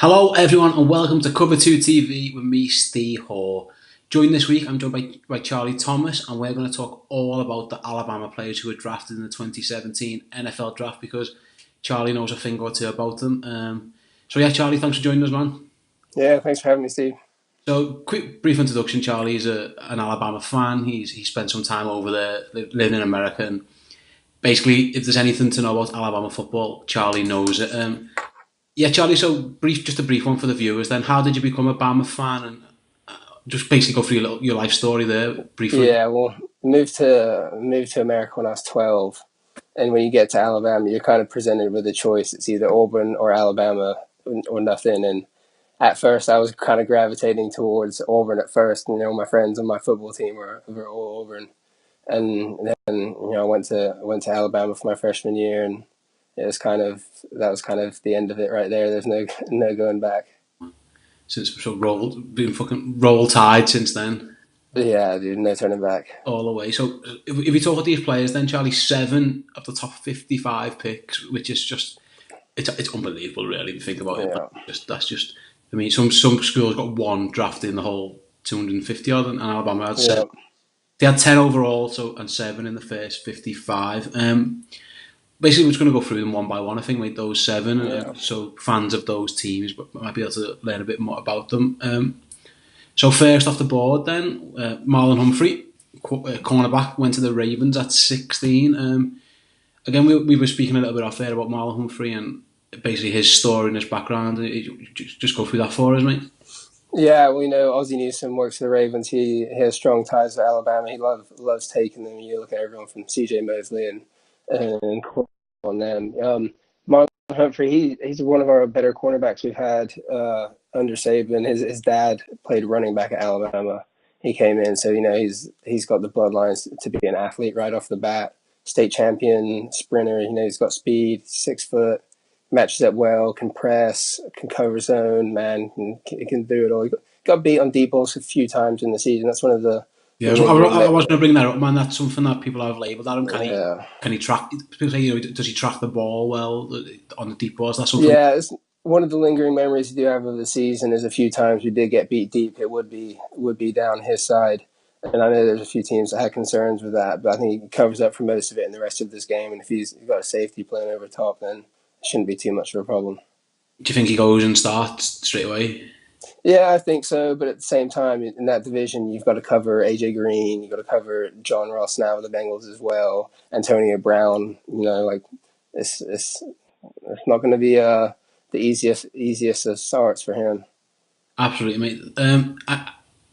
Hello, everyone, and welcome to Cover 2 TV with me, Steve Hoare. Joined this week, I'm joined by Charlie Thomas, and we're going to talk all about the Alabama players who were drafted in the 2017 NFL draft because Charlie knows a thing or two about them. Charlie, thanks for joining us, man. Yeah, thanks for having me, Steve. So, quick, brief introduction. Charlie is an Alabama fan. He spent some time over there, living in America, and basically, if there's anything to know about Alabama football, Charlie knows it. Charlie. So just a brief one for the viewers. Then, how did you become a Bama fan? And just basically go through your life story there briefly. Yeah, well, moved to America when I was 12, and when you get to Alabama, you're kind of presented with a choice. It's either Auburn or Alabama or nothing. And at first, I was kind of gravitating towards Auburn at first. My friends on my football team were all Auburn, and then I went to Alabama for my freshman year, and that was kind of the end of it right there. There's no going back. Since been fucking roll tide since then, Yeah, dude, no turning back. all the way. So if we talk about these players, then Charlie, 7 of the top 55 picks, which is just it's unbelievable, really, if you think about it. But Yeah, that's just. I mean, some schools got one drafted in the whole 250 odd, and Alabama had yeah. 7. They had 10 overall, and 7 in the first 55. Basically, we're just going to go through them one by one. I think with those 7, Yeah. so fans of those teams might be able to learn a bit more about them. So first off the board, then Marlon Humphrey, cornerback, went to the Ravens at 16. Again, we were speaking a little bit off there about Marlon Humphrey and basically his story and his background. Just go through that for us, mate. Yeah, we know Ozzie Newsome works for the Ravens. He has strong ties to Alabama. He loves taking them. You look at everyone from C.J. Mosley and on them. Marlon Humphrey, he's one of our better cornerbacks we've had under Saban. His dad played running back at Alabama. He came in, so he's got the bloodlines to be an athlete right off the bat. State champion sprinter. He's got speed, 6 foot, matches up well, can press, can cover zone, man, can do it all. He got beat on deep balls a few times in the season. That's one of Yeah, the I lingering. was going to bring that up, man. That's something that people have labelled at him. Yeah, Can he track? People say, does he track the ball well on the deep balls? That's something. yeah. It's one of the lingering memories you do have of the season. Is a few times we did get beat deep. It would be down his side, and I know there's a few teams that had concerns with that, but I think he covers up for most of it in the rest of this game. And if he's got a safety playing over top, then it shouldn't be too much of a problem. Do you think he goes and starts straight away? Yeah, I think so. But at the same time, in that division, you've got to cover AJ Green. You've got to cover John Ross now with the Bengals as well. Antonio Brown. Like it's not going to be the easiest of starts for him. Absolutely, mate.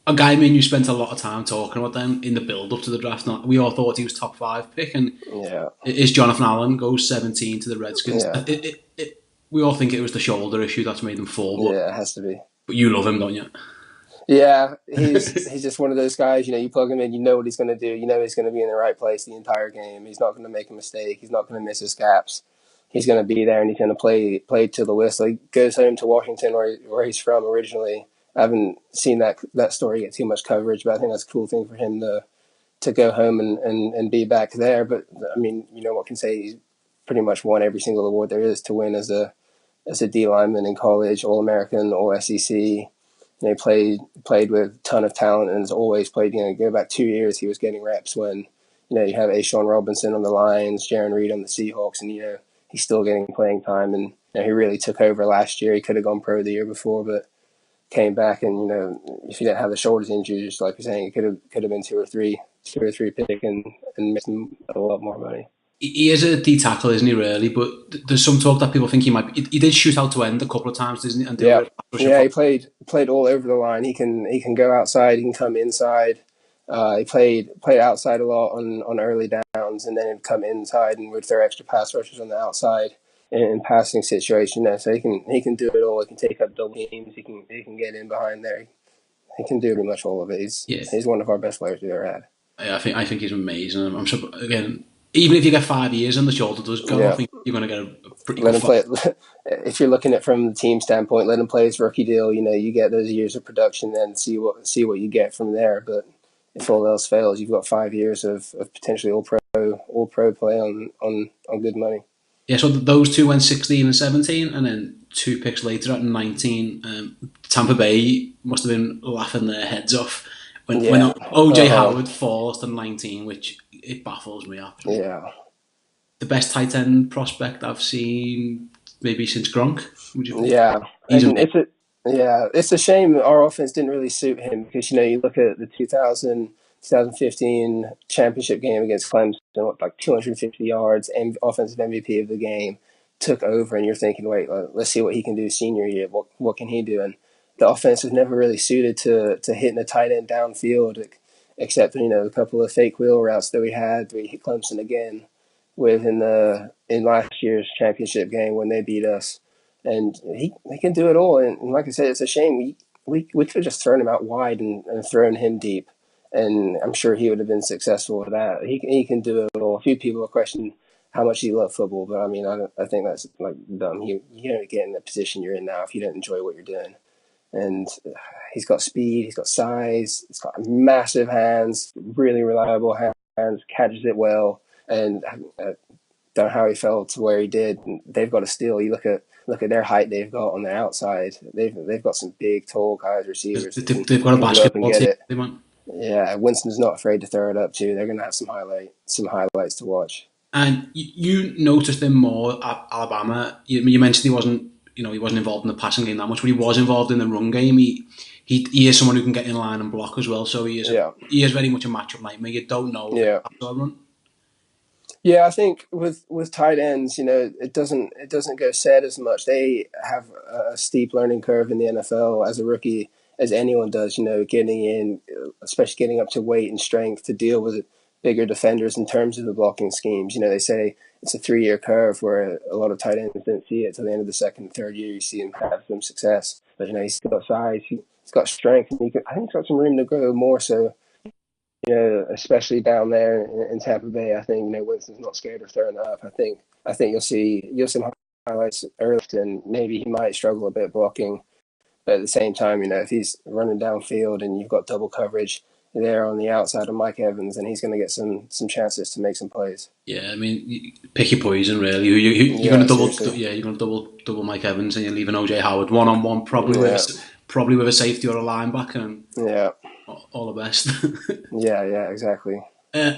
A guy, me and you spent a lot of time talking about them in the build up to the draft. We all thought he was top 5 pick, and Yeah, it is Jonathan Allen goes 17 to the Redskins. yeah, We all think it was the shoulder issue that's made him fall, yeah. It has to be. but you love him, don't you? Yeah, he's just one of those guys. You plug him in, you know what he's going to do. You know he's going to be in the right place the entire game. He's not going to make a mistake. He's not going to miss his gaps. He's going to be there, and he's going to play to the whistle. He goes home to Washington, where he's from originally. I haven't seen that story get too much coverage, but I think that's a cool thing for him to go home and be back there. But I mean, what can say? He's pretty much won every single award there is to win as a D lineman in college, All American, All SEC. He played with a ton of talent and has always played. Go back 2 years, he was getting reps when you have Ashawn Robinson on the Lions, Jaron Reed on the Seahawks, and he's still getting playing time. And he really took over last year. He could have gone pro the year before, but came back. And if you didn't have the shoulders injury, just like you're saying, it could have been two or three pick and missed a lot more money. He is a D tackle, isn't he? Really, but there's some talk that people think he might. He did shoot out to end a couple of times, didn't he? And do Yeah, a rushing yeah. for. He played all over the line. He can go outside. He can come inside. He played outside a lot on early downs, and then he'd come inside and would throw extra pass rushes on the outside in passing situation. So he can do it all. He can take up double teams. He can get in behind there. He can do pretty much all of it. He's Yeah, he's one of our best players we've ever had. yeah, I think he's amazing. Again, even if you get 5 years and the shoulder does go, I Yeah, think you're going to get a pretty let good him fight. play. If you're looking at it from the team standpoint, let him play his rookie deal. You get those years of production, then see what you get from there. But if all else fails, you've got 5 years of potentially all pro play on good money. Yeah, so those two went 16 and 17, and then 2 picks later at 19. Tampa Bay must have been laughing their heads off when Yeah. OJ Uh-huh. Howard falls to 19, which it baffles me actually. Yeah. The best tight end prospect I've seen maybe since Gronk. Would you? Yeah. He's And amazing. it's a shame our offense didn't really suit him because, you look at the 2015 championship game against Clemson, like 250 yards and offensive MVP of the game, took over, and you're thinking, wait, let's see what he can do senior year. What can he do? And the offense was never really suited to hitting a tight end downfield, except, a couple of fake wheel routes that we had. We hit Clemson again with in last year's championship game when they beat us, and he can do it all. And like I said, it's a shame we could have just thrown him out wide and thrown him deep, and I'm sure he would have been successful with that. He can do it all. A few people have questioned how much he loved football, but I mean, I think that's like dumb. You don't get in the position you're in now if you don't enjoy what you're doing. And he's got speed, he's got size, he's got massive hands, really reliable hands, catches it well, and don't know how he fell to where he did. They've got a steal. You look at their height they've got on their outside. They've got some big, tall guys, receivers that They've got a can go up and basketball get team. it. They want. Yeah, Winston's not afraid to throw it up too. They're gonna have some highlights to watch. And you noticed him more at Alabama. You mentioned he wasn't involved in the passing game that much, but he was involved in the run game. He is someone who can get in line and block as well. So Yeah, he is very much a matchup nightmare. You don't know if yeah. he'll run. Yeah, I think with tight ends, it doesn't go said as much. They have a steep learning curve in the NFL as a rookie as anyone does. Getting in, especially getting up to weight and strength to deal with bigger defenders in terms of the blocking schemes. They say it's a 3-year curve where a lot of tight ends don't see it till the end of the second, third year. You see him have some success, but he's got size, he's got strength, and I think he's got some room to grow more. So especially down there in Tampa Bay. I think Winston's not scared of throwing it up. I think you'll see some highlights early, and maybe he might struggle a bit blocking, but at the same time, if he's running downfield and you've got double coverage there on the outside of Mike Evans, then he's going to get some chances to make some plays. Yeah, I mean, pick your poison really. You're going to Yeah, seriously. yeah, you're going to double Mike Evans, and you're leaving OJ Howard one on one, Yeah, probably with a safety or a linebacker, and yeah, all the best. yeah, exactly. uh,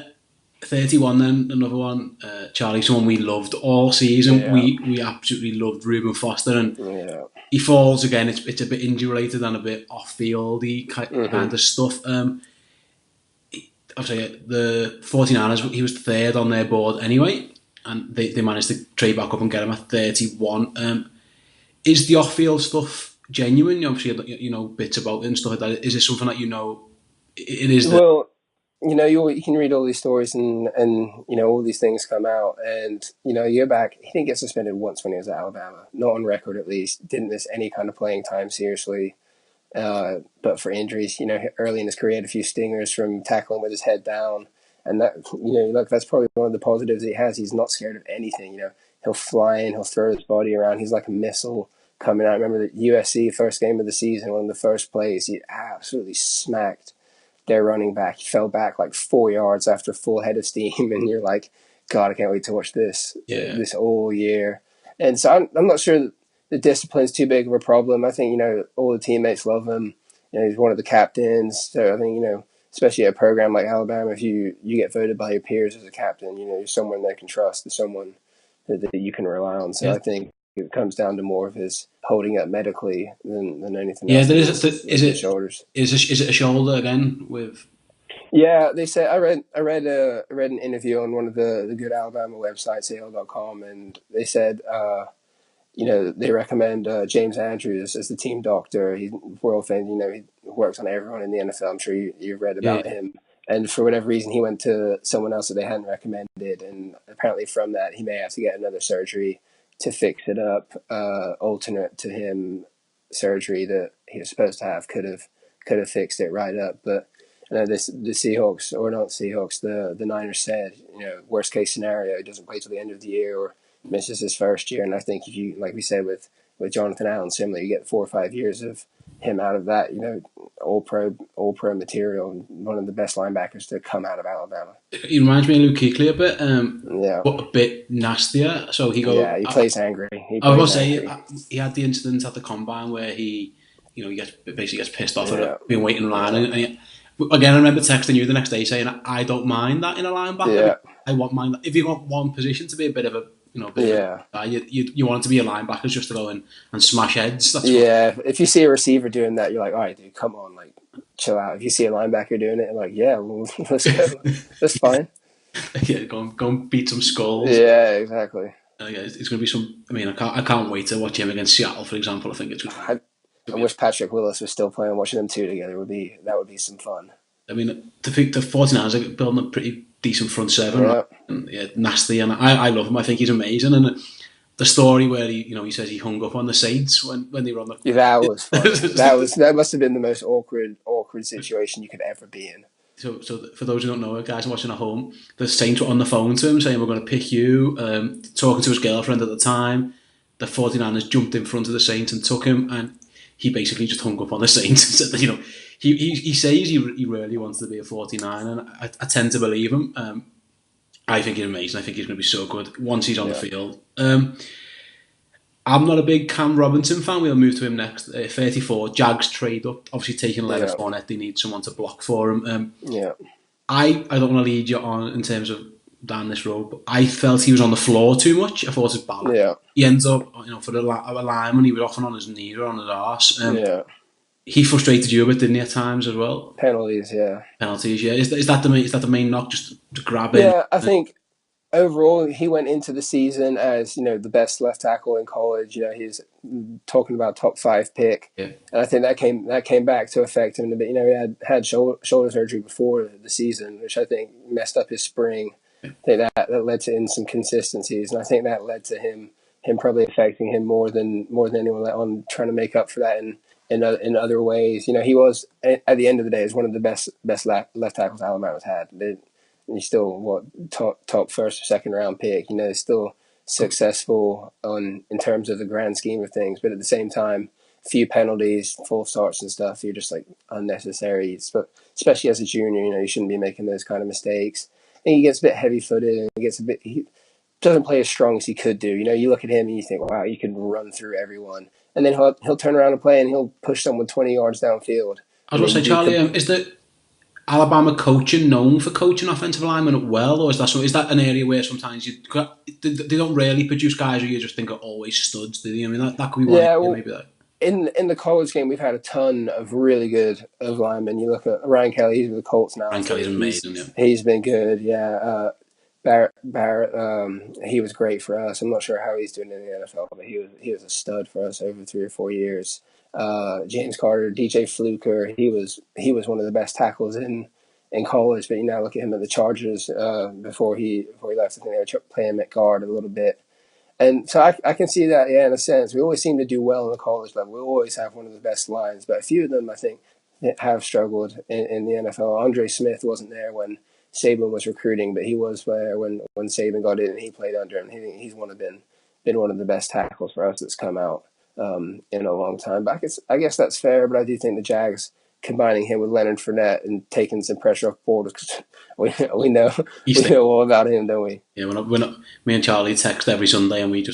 31 then, another one. Charlie, someone we loved all season. Yeah, We absolutely loved Reuben Foster, and yeah. he falls again. It's a bit injury related and a bit off fieldy Hmm. kind of stuff. Obviously, the 49ers, he was third on their board anyway, and they managed to trade back up and get him at 31. Is the off field stuff genuine? Obviously, bits about it and stuff like that. Is it something that it is the. Well, you can read all these stories, and all these things come out, and you go back. He didn't get suspended once when he was at Alabama, not on record at least. Didn't miss any kind of playing time seriously, but for injuries. Early in his career, he had a few stingers from tackling with his head down, and that look, that's probably one of the positives he has. He's not scared of anything. He'll fly in, he'll throw his body around. He's like a missile coming out. I remember the USC first game of the season, one of the first plays, he absolutely smacked their running back. He fell back like 4 yards after a full head of steam, and you're like, God, I can't wait to watch this Yeah. this all year. And so I'm not sure that the discipline's too big of a problem. I think all the teammates love him. He's one of the captains, so I think especially at a program like Alabama, if you get voted by your peers as a captain, you're someone they can trust, is someone that you can rely on. So Yeah. I think it comes down to more of his holding up medically than anything Yeah, else. there I think is. it's the shoulders. Is it a shoulder again with? Yeah, they said I read an interview on one of the good Alabama websites, AL.com, and they said they recommend James Andrews as the team doctor. He's world famous. He works on everyone in the NFL. I'm sure you've read Yeah, about him. And for whatever reason, he went to someone else that they hadn't recommended, and apparently from that, he may have to get another surgery to fix it up. Alternate to him surgery that he was supposed to have could have fixed it right up, but. The Seahawks, or not Seahawks, the Niners said, worst case scenario, he doesn't play till the end of the year or misses his first year. And I think if you, like we said with Jonathan Allen, similar, you get 4 or 5 years of him out of that. all pro material, one of the best linebackers to come out of Alabama. He reminds me of Luke Kuechly a bit, Yeah, but a bit nastier. So yeah, he plays angry. I was going to say he had the incident at the combine where he basically gets pissed off at being waiting in line. Again, I remember texting you the next day saying, I don't mind that in a linebacker. Yeah. I won't mind that. If you want one position to be a bit of a, you want it to be a linebacker just to go in and smash heads. If you see a receiver doing that, you're like, all right, dude, come on, like, chill out. If you see a linebacker doing it, you're like, yeah, well, let's go. That's fine. Yeah, go and beat some skulls. Yeah, exactly. It's going to be some. I mean, I can't wait to watch him against Seattle, for example. I think it's. I wish Patrick Willis was still playing. Watching them two together would be some fun. I mean, the 49ers are building a pretty decent front seven, right? And, nasty, and I love him. I think he's amazing. And the story where he says he hung up on the Saints when they were on the. That was fun. that must have been the most awkward situation you could ever be in. So for those who don't know, guys watching at home, the Saints were on the phone to him saying, we're going to pick you, talking to his girlfriend at the time. The 49ers jumped in front of the Saints and took him, and he basically just hung up on the Saints and said that, he says he really wants to be a 49, and I tend to believe him. I think he's amazing. I think he's going to be so good once he's on the field. I'm not a big Cam Robinson fan. We'll move to him next. 34, Jags trade up. Obviously taking Leonard Fournette. They need someone to block for him. I don't want to lead you on in terms of down this road, but I felt he was on the floor too much. I thought it was bad. Yeah. He ends up, for the lineman, he was often on his knee or on his arse. He frustrated you a bit, didn't he, at times as well? Penalties, yeah. Is that the main knock, just to grab it? Yeah, I think overall he went into the season as the best left tackle in college. He's talking about top 5 pick, and I think that came back to affect him a bit. He had shoulder surgery before the season, which I think messed up his spring. I think that led to inconsistencies, and I think that led to him probably affecting him more than anyone on trying to make up for that in other ways. He was, at the end of the day, is one of the best left tackles Alabama's had. He's still top first or second round pick. Still successful in terms of the grand scheme of things, but at the same time, few penalties, full starts and stuff. You're just like unnecessary, especially as a junior. You shouldn't be making those kind of mistakes. And he gets a bit heavy footed, and he doesn't play as strong as he could do. You look at him and you think, wow, you can run through everyone, and then he'll turn around and play, and he'll push someone 20 yards downfield. I was going to say, Charlie, is the Alabama coaching known for coaching offensive linemen well, or is that an area where sometimes they don't really produce guys who you just think are always studs? Do they? I mean, that could be one. Maybe that. In the college game, we've had a ton of really good linemen. You look at Ryan Kelly; he's with the Colts now. Ryan Kelly's amazing. He's been good. Yeah, Barrett, he was great for us. I'm not sure how he's doing in the NFL, but he was a stud for us over 3 or 4 years. James Carter, DJ Fluker, he was one of the best tackles in college. But look at him at the Chargers before he left. I think they were playing him at guard a little bit. And so I can see that, in a sense. We always seem to do well in the college level. We always have one of the best lines. But a few of them, I think, have struggled in the NFL. Andre Smith wasn't there when Saban was recruiting, but he was there when Saban got in and he played under him. He's been one of the best tackles for us that's come out in a long time. But I guess that's fair, but I do think the Jags combining him with Leonard Fournette and taking some pressure off Borders, because we know all about him, don't we? Yeah, we're not. Me and Charlie text every Sunday, and we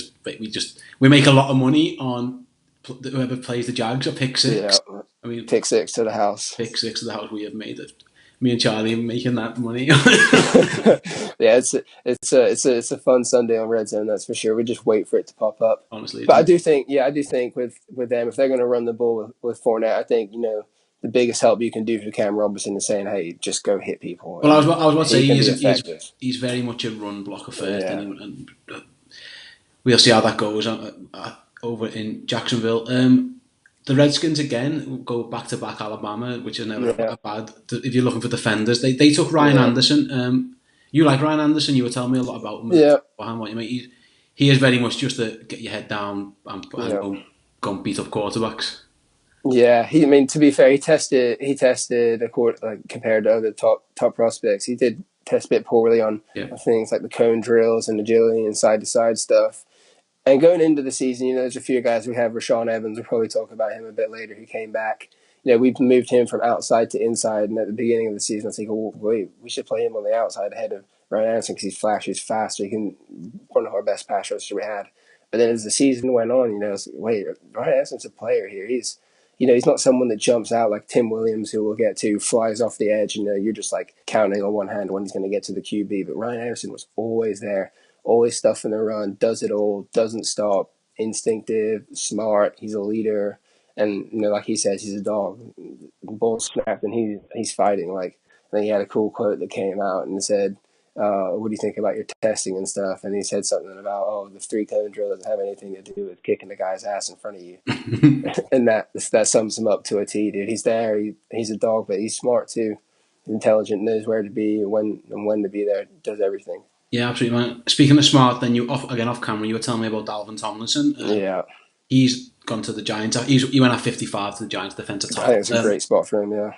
make a lot of money on whoever plays the Jags at pick 6. Yeah, I mean, pick 6 to the house. Pick 6 to the house. We have made it. Me and Charlie are making that money. Yeah, it's a fun Sunday on Red Zone, that's for sure. We just wait for it to pop up. Honestly, but I do think with them, if they're going to run the ball with Fournette, I think the biggest help you can do for Cam Robinson is saying, hey, just go hit people. Well, I was about to say he's very much a run blocker first, and we'll see how that goes over in Jacksonville. The Redskins again go back to back Alabama, which is never bad. If you're looking for defenders, they took Ryan Anderson. You like Ryan Anderson? You were telling me a lot about him. Yeah, what you mean? He is very much just to get your head down and go and beat up quarterbacks. Yeah, to be fair, he tested compared to other top prospects. He did test a bit poorly on things like the cone drills and agility and side to side stuff. And going into the season, there's a few guys we have. Rashaan Evans, we'll probably talk about him a bit later, who came back. we've moved him from outside to inside, and at the beginning of the season, I was thinking, oh, wait, we should play him on the outside ahead of Ryan Anderson because he's flashy, he's faster, he can one of our best pass rushers we had. But then as the season went on, it's like, wait, Ryan Anderson's a player here. He's not someone that jumps out like Tim Williams, who we'll get to, flies off the edge. You're just like counting on one hand when he's going to get to the QB. But Ryan Anderson was always there, always stuffing the run, does it all, doesn't stop, instinctive, smart. He's a leader, and like he says, he's a dog. The ball snapped, and he's fighting. Like, I think he had a cool quote that came out and said, what do you think about your testing and stuff? And he said something about, the 3-cone drill doesn't have anything to do with kicking the guy's ass in front of you. And that sums him up to a T, dude. He's there. He's a dog, but he's smart too. He's intelligent, knows where to be and when to be there, does everything. Yeah, absolutely, man. Speaking of smart, then off camera, you were telling me about Dalvin Tomlinson. Yeah. He's gone to the Giants. He went at 55 to the Giants defensive tackle. I think it's a great spot for him, yeah.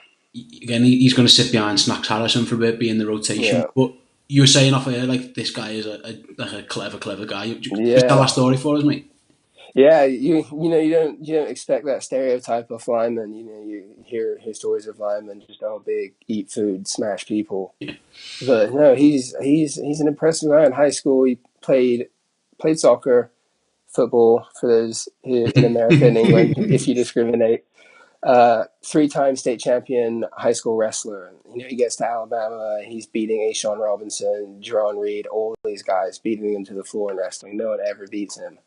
Again, he's going to sit behind Snacks Harrison for a bit, be in the rotation. Yeah. But you were saying off air, like, this guy is a clever guy. Just tell that story for us, mate. Yeah, you don't expect that stereotype of lineman. You hear stories of linemen just all big, eat food, smash people. Yeah. But no, he's an impressive guy. In high school, he played soccer, football for those in America and England, if you discriminate. 3-time state champion high school wrestler. He gets to Alabama, he's beating Ashawn Robinson, Jerron Reed, all these guys, beating him to the floor in wrestling. No one ever beats him.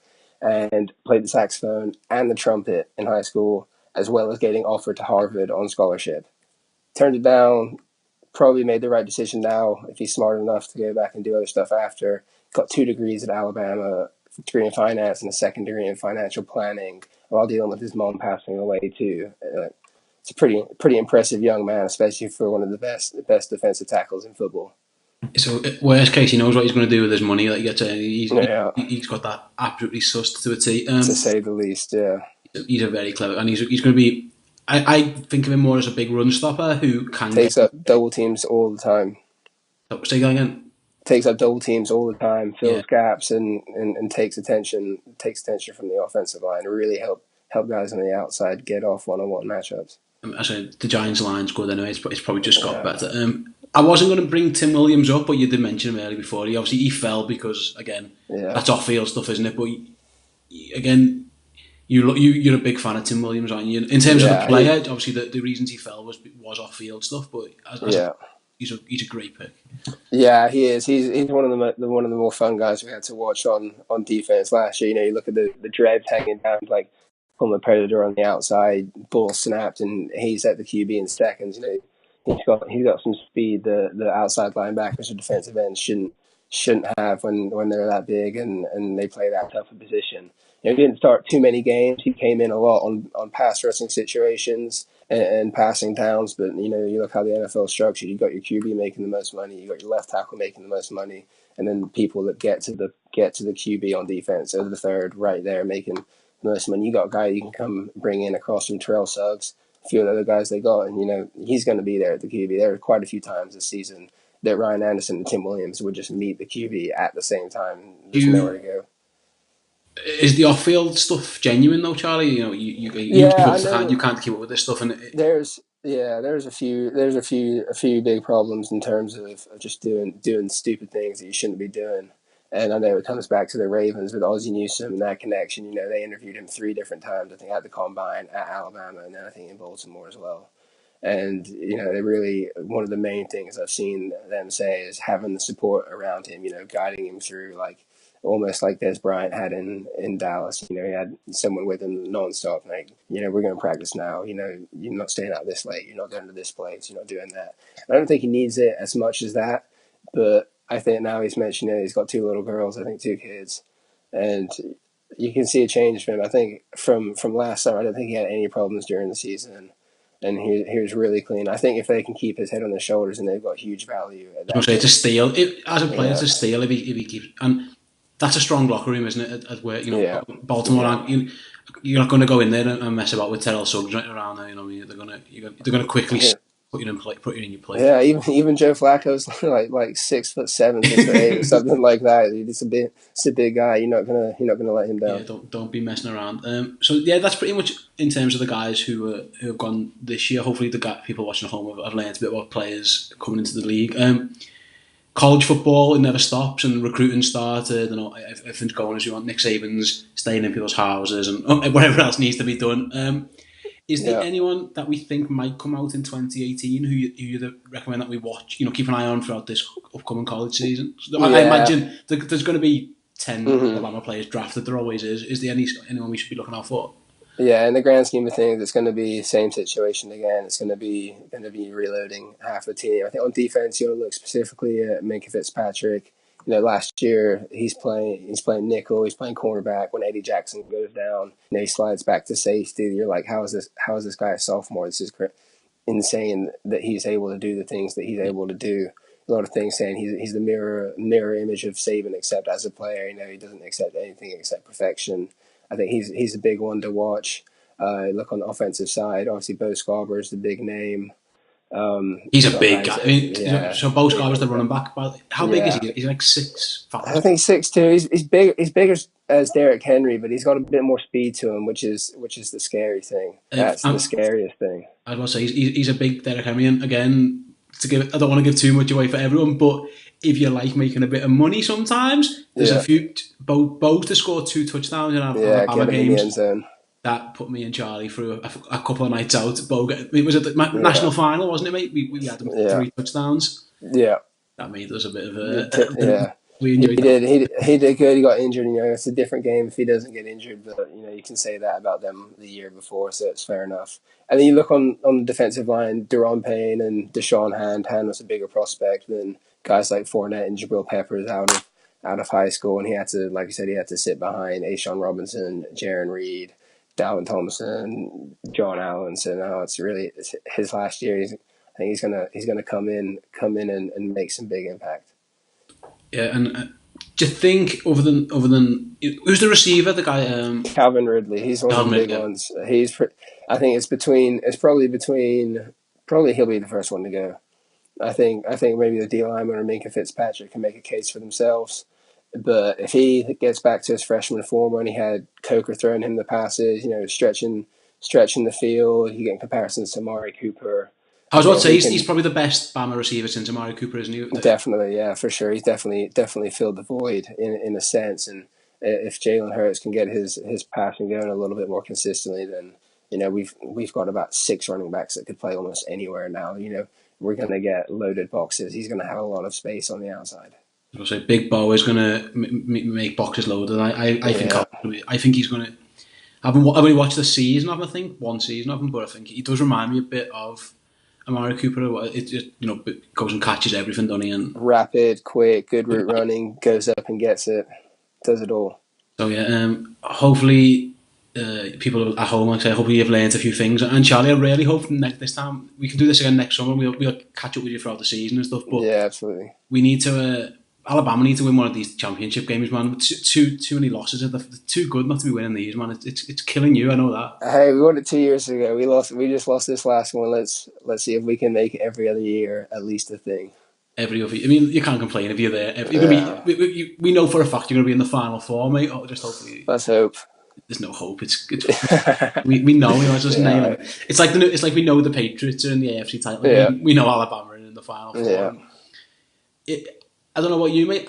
And played the saxophone and the trumpet in high school, as well as getting offered to Harvard on scholarship. Turned it down, probably made the right decision now if he's smart enough to go back and do other stuff after. Got 2 degrees at Alabama, a degree in finance and a second degree in financial planning, while dealing with his mom passing away too. It's a pretty impressive young man, especially for one of the best defensive tackles in football. So worst case, he knows what he's going to do with his money. Like he's got that absolutely sussed to a T. To say the least, yeah. He's a very clever, and he's going to be. I think of him more as a big run stopper who takes up double teams all the time. Say that again. Takes up double teams all the time, fills gaps, and takes attention from the offensive line to really help guys on the outside get off one-on-one matchups. I said the Giants' line's good anyway. It's probably just got better. I wasn't going to bring Tim Williams up, but you did mention him earlier before. He fell because, again, that's off-field stuff, isn't it? But again, you're a big fan of Tim Williams, aren't you? In terms of the player, obviously the reasons he fell was off-field stuff, but he's a great pick. Yeah, he is. He's one of the more fun guys we had to watch on defense last year. You look at the dreads hanging down like from the predator on the outside, ball snapped, and he's at the QB in seconds. He's got some speed the outside linebackers or defensive ends shouldn't have when they're that big and they play that tough a position. He didn't start too many games. He came in a lot on pass rushing situations and passing downs, but you look how the NFL is structured. You got your QB making the most money, you got your left tackle making the most money, and then the people that get to the QB on defense are the third right there making the most money. You got a guy you can come bring in across from Terrell Suggs, a few of the other guys they got, and he's going to be there at the QB. There were quite a few times this season that Ryan Anderson and Tim Williams would just meet the QB at the same time. There's nowhere to go. Is the off-field stuff genuine though, Charlie? You can't keep up with this stuff, and there's a few big problems in terms of just doing stupid things that you shouldn't be doing. And I know it comes back to the Ravens with Ozzie Newsome and that connection. They interviewed him 3 different times, I think, at the Combine, at Alabama, and then I think in Baltimore as well. And, they really, one of the main things I've seen them say is having the support around him, guiding him through, like, almost like Des Bryant had in Dallas. He had someone with him nonstop, like, we're going to practice now. You're not staying out this late. You're not going to this place. You're not doing that. I don't think he needs it as much as that, but I think now he's mentioned he's got 2 little girls, I think 2 kids, and you can see a change from him. I think from last summer, I don't think he had any problems during the season, and he was really clean. I think if they can keep his head on their shoulders, and they've got huge value. It's a steal. As a player, it's a steal if he keeps. And that's a strong locker room, isn't it? At where Baltimore, you're not going to go in there and mess about with Terrell Suggs right around there. They're going to quickly put you in your place. Yeah, even Joe Flacco's like 6'7", 6'8", or something like that. It's a big guy. You're not gonna let him Yeah, down. don't be messing around. So yeah, that's pretty much in terms of the guys who have gone this year. Hopefully, people watching at home have learned a bit about players coming into the league. College football, it never stops, and recruiting started, and everything's going as you want. Nick Saban's staying in people's houses, and whatever else needs to be done. Is there Yeah. anyone that we think might come out in 2018 who you recommend that we watch? Keep an eye on throughout this upcoming college season. So I Yeah. imagine there's going to be 10 hmm Alabama players drafted. There always is. Is there anyone we should be looking out for? Yeah, in the grand scheme of things, it's going to be the same situation again. It's going to be reloading half the team. I think on defense, you'll look specifically at Minkah Fitzpatrick. Last year he's playing nickel, he's playing cornerback. When Eddie Jackson goes down, he slides back to safety. You're like, how is this guy a sophomore? This is insane that he's able to do the things that he's able to do. A lot of things saying he's the mirror image of Saban, except as a player. He doesn't accept anything except perfection. I think he's a big one to watch. Look on the offensive side, obviously Bo Scarborough is the big name. He's You a got big guy. guys, I mean, yeah, so Bo big Scarboroug's the running running back. back. But how big is Yeah, he? He's like 6'5". I think 6'2". He's big. He's big as Derrick Henry, but he's got a bit more speed to him, which is the scary thing. That's the I'm, scariest thing. I will say he's a big Derek Henry. And again, I don't want to give too much away for everyone, but if you like making a bit of money, sometimes there's a Yeah, few Bo to score 2 touchdowns in yeah. Alabama Get him in the end games. zone. That put me and Charlie through a couple of nights out. It was at the Yeah, national final, wasn't it, mate? We had him yeah, 3 touchdowns. yeah. That made us a bit of Yeah. we He enjoyed that. did. He did good. He got injured. It's a different game if he doesn't get injured. But you can say that about them the year before, so it's fair enough. And then you look on the defensive line, Deron Payne and Deshaun Hand. Hand was a bigger prospect than guys like Fournette and Jabril Peppers out of high school, and he had to, like you said, he had to sit behind Ashawn Robinson, Jaron Reed, Dalvin Thompson, John Allen. So now it's his last year. I think he's gonna come in and make some big impact. Yeah, and do you think other than who's the receiver? The guy Calvin Ridley, he's one of the Calvin. big Yeah, ones. I think it's probably he'll be the first one to go. I think maybe the D lineman or Minkah Fitzpatrick can make a case for themselves. But if he gets back to his freshman form when he had Coker throwing him the passes, stretching the field, you get comparisons to Amari Cooper. I I was about to think say he he's can probably the best Bama receiver since Amari Cooper, isn't he? definitely, yeah, for sure. He's definitely filled the void in a sense. And if Jalen Hurts can get his passing going a little bit more consistently, then we've got about 6 running backs that could play almost anywhere now. We're going to get loaded boxes. He's going to have a lot of space on the outside. I was say Big Bo is going to make boxes loaded. Yeah, I think he's going to. I've only watched the season of him. I think one season of him, but I think he does remind me a bit of Amari Cooper. It just goes and catches everything, doesn't he? And rapid, quick, good route running, goes up and gets it, does it all. so yeah, hopefully people at home, like I say, hopefully you've learned a few things. And Charlie, I really hope this time we can do this again next summer. We'll catch up with you throughout the season and stuff. But Yeah, absolutely. we need to. Alabama need to win one of these championship games, man. Too many losses. They're too good not to be winning these, man. It's killing you. I know that. Hey, we won it 2 years ago. We lost. We just lost this last one. Let's see if we can make every other year at least a thing. Every other, I mean, you can't complain if you're there. You're Yeah, gonna be, we know for a fact you're going to be in the final four, mate. Or just hopefully, let's hope. there's no hope. We know. We might just name Yeah, it. It's like we know the Patriots are in the AFC title. yeah, We know Alabama are in the final four. yeah, And I don't know what you, mate.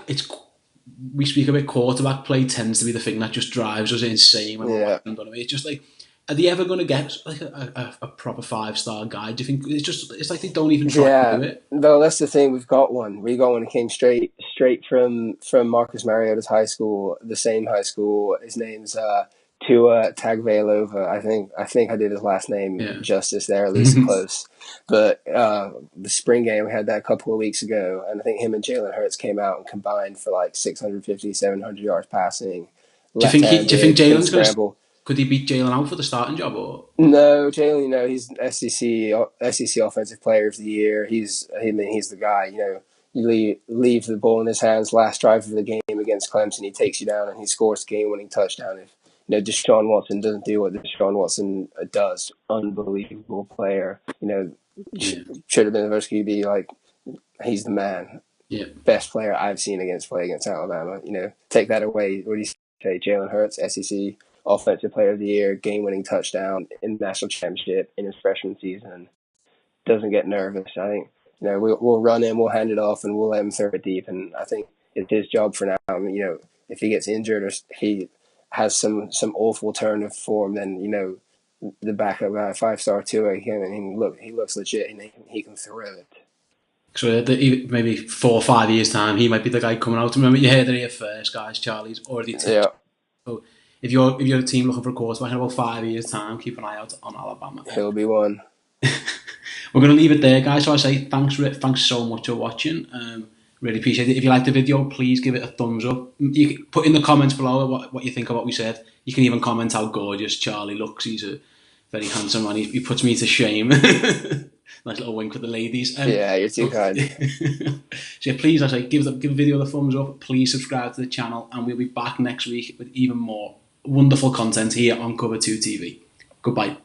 We speak about quarterback play tends to be the thing that just drives us insane when we're yeah. watching them. It's just like, are they ever going to get like a proper 5-star guy? Do you think it's like they don't even try to Yeah, do it? no, that's the thing. We've got one. We got one that came straight from Marcus Mariota's high school, the same high school. His name's Tua Tagovailoa. I think I did his last name Yeah. justice there, at least close. But the spring game, we had that a couple of weeks ago, and I think him and Jalen Hurts came out and combined for like 650, 700 yards passing, Do you think left-handed, can Jalen's going to? scramble. Could he beat Jalen out for the starting job? Or No, Jalen, he's SEC Offensive Player of the Year. He's the guy. You leave the ball in his hands last drive of the game against Clemson. He takes you down and he scores the game-winning touchdown. If Deshaun Watson doesn't do what Deshaun Watson does. Unbelievable player. Should have been the first QB. Like, he's the man. Yeah. Best player I've seen play against Alabama. Take that away. What do you say? Jalen Hurts, SEC Offensive Player of the Year, game-winning touchdown in the national championship in his freshman season. Doesn't get nervous. I think we'll run him, we'll hand it off, and we'll let him throw it deep. And I think it's his job for now. If he gets injured or he has some awful turn of form, then the backup guy, 5-star Tua, he looks legit, and he can throw it. So maybe 4 or 5 years time, he might be the guy coming out. Remember, you heard it here first, guys. Charlie's already tipped. Yeah. So if you're a team looking for a quarterback in about 5 years time, keep an eye out on Alabama. He'll be one. We're going to leave it there, guys. So I say thanks so much for watching. Really appreciate it. If you liked the video, please give it a thumbs up. You can put in the comments below what you think of what we said. You can even comment how gorgeous Charlie looks. He's a very handsome man. He puts me to shame. Nice little wink with the ladies. Yeah, you're too kind. So yeah, please, I say, give the video the thumbs up. Please subscribe to the channel, and we'll be back next week with even more wonderful content here on Cover 2 TV. Goodbye.